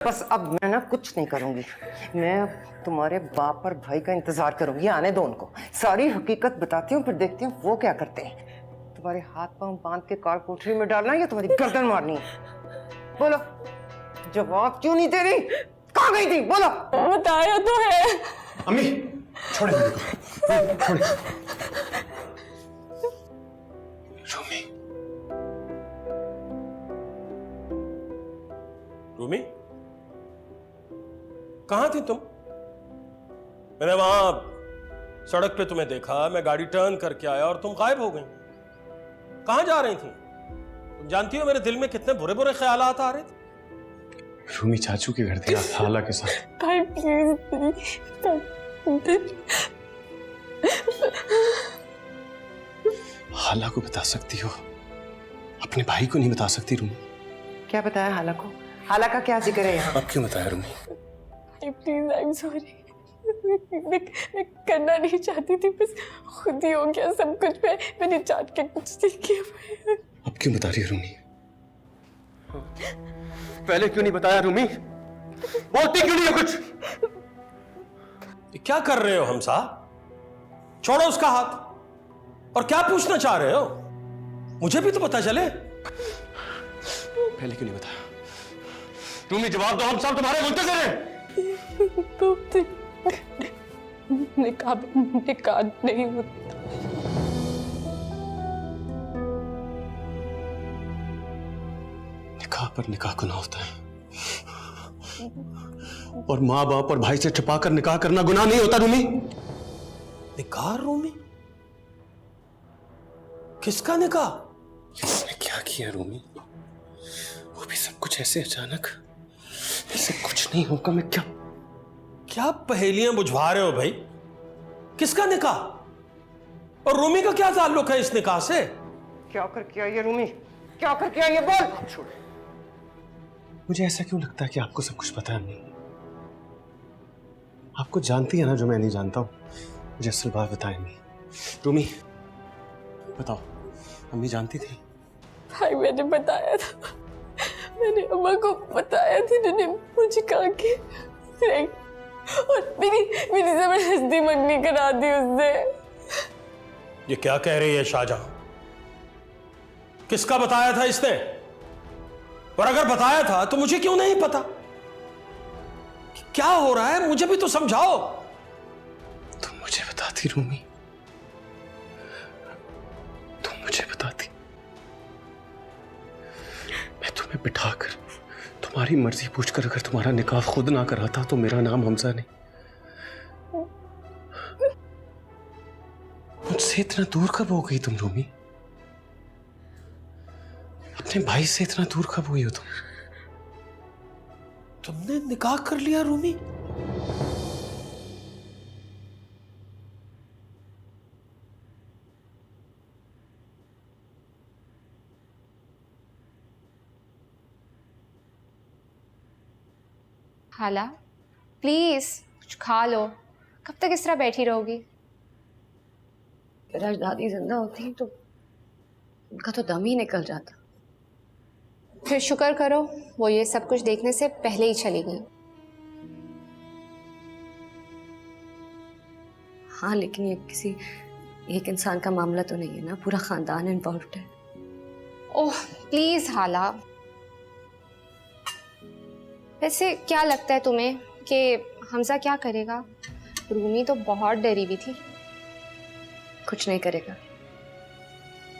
बस अब मैं ना कुछ नहीं करूंगी। मैं तुम्हारे बाप और भाई का इंतजार करूंगी, आने दो उनको। सारी हकीकत बताती हूँ, फिर देखती हूँ वो क्या करते हैं। तुम्हारे हाथ पांव बांध के कार कोठरी में डालना है या तुम्हारी गर्दन मारनी है? बोलो, जवाब क्यों नहीं दे रही? कहाँ गई थी? बोलो। बताया तो है। अम्मी छोड़े मेरे को, छोड़े। रूमी, रूमी, कहां थी तुम? मैंने वहां सड़क पे तुम्हें देखा, मैं गाड़ी टर्न करके आया और तुम गायब हो गई। कहां जा रही थी? तुम जानती हो मेरे दिल में कितने बुरे बुरे ख्यालात आ रहे थे। रूमी चाचू के घर थी खाला के साथ। भाई प्लीज, खाला को बता सकती हो, अपने भाई को नहीं बता सकती रूमी? क्या बताया हाला को? हाला का क्या जिक्र है यहाँ? अब क्यों बताया Rumi? Please, I am sorry. मैं करना नहीं चाहती थी, बस खुद ही हो गया सब कुछ। मैंने चाट के कुछ नहीं किया। अब क्यों बता रही है रूमी? पहले क्यों नहीं बताया रूमी? बोलती क्यों नहीं हो कुछ? ये क्या कर रहे हो हमसा? छोड़ो उसका हाथ। और क्या पूछना चाह रहे हो? मुझे भी तो पता चले। पहले क्यों नहीं बताया? रूमी जवाब दो, हम सब तुम्हारे मुंतज़िर हैं। निकाह नहीं होता। निकाह पर निकाह गुनाह होता है, और माँ बाप और भाई से छुपाकर निकाह करना गुनाह नहीं होता रूमी। निकाह? रूमी, किसका निकाह? इसने क्या किया रूमी? वो भी सब कुछ ऐसे अचानक। ऐसे कुछ नहीं होगा। मैं क्या क्या पहेलियां बुझवा रहे हो भाई? किसका निकाह? और रूमी का क्या ताल्लुक है इस निकाह से? क्या कर किया ये रूमी? क्या कर किया ये? बोल। छोड़। मुझे ऐसा क्यों लगता है कि आपको सब कुछ पता है अम्मी? आपको जानती है ना जो मैं नहीं जानता हूं। मुझे असल बात बताएं अम्मी। रूमी बताओ, अम्मी जानती थी? भाई मैंने बताया था, मैंने अम्मा को बताया था, जिन्होंने मुझे कहा कि नहीं, और मेरी जबरदस्ती मंगनी करा दी उससे। ये क्या कह रही है शाहजहां? किसका बताया था इसने? और अगर बताया था तो मुझे क्यों नहीं पता? क्या हो रहा है, मुझे भी तो समझाओ। तुम मुझे बताती रूमी, तुम मुझे बताती। मैं तुम्हें बिठाकर तुम्हारी मर्जी पूछकर अगर तुम्हारा निकाह खुद ना कराता तो मेरा नाम हमजा नहीं। मुझसे इतना दूर कब हो गई तुम रूमी? अपने भाई से इतना दूर कब हुई हो तुम? तुमने निकाह कर लिया रूमी? हाला, प्लीज कुछ खा लो। कब तक इस तरह बैठी रहोगी? अगर दादी जिंदा होती तो उनका तो दम ही निकल जाता। फिर शुक्र करो वो ये सब कुछ देखने से पहले ही चली गई। हाँ, लेकिन ये किसी एक इंसान का मामला तो नहीं है ना, पूरा खानदान इन्वॉल्व है। ओह प्लीज हाला, वैसे क्या लगता है तुम्हें कि हमजा क्या करेगा? रूमी तो बहुत डरी हुई थी। कुछ नहीं करेगा,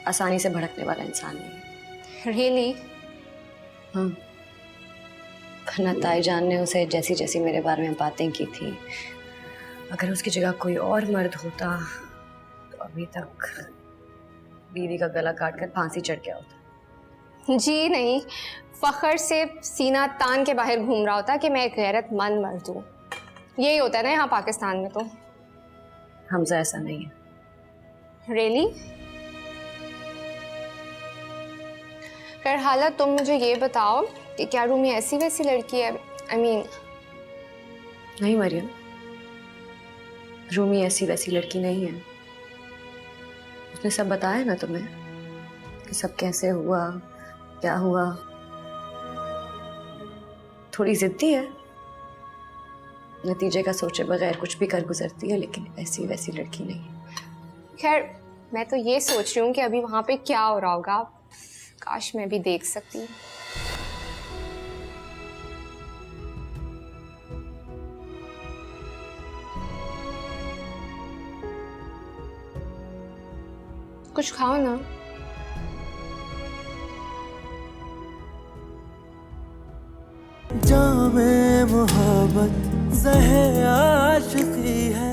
आसानी से भड़कने वाला इंसान नहीं है। रियली? हाँ, वरना ताईजान ने उसे जैसी जैसी मेरे बारे में बातें की थी, अगर उसकी जगह कोई और मर्द होता तो अभी तक दीदी का गला काट कर फांसी चढ़ गया होता। जी नहीं, फखर से सीना तान के बाहर घूम रहा होता कि मैं एक गैरतमंद मर्द हूँ। यही होता है ना यहाँ पाकिस्तान में। तो हमजा ऐसा नहीं है। रियली? फिर हालत तुम मुझे ये बताओ कि क्या रूमी ऐसी वैसी लड़की है? I mean, नहीं मरियम, रूमी ऐसी वैसी लड़की नहीं है। उसने सब बताया ना तुम्हें कि सब कैसे हुआ, क्या हुआ। थोड़ी जिद्दी है, नतीजे का सोचे बगैर कुछ भी कर गुजरती है, लेकिन ऐसी वैसी लड़की नहीं। खैर मैं तो ये सोच रही हूँ कि अभी वहाँ पे क्या हो रहा होगा, काश मैं भी देख सकती। कुछ खाओ ना। जामे मोहब्बत ज़हे आशिकी है।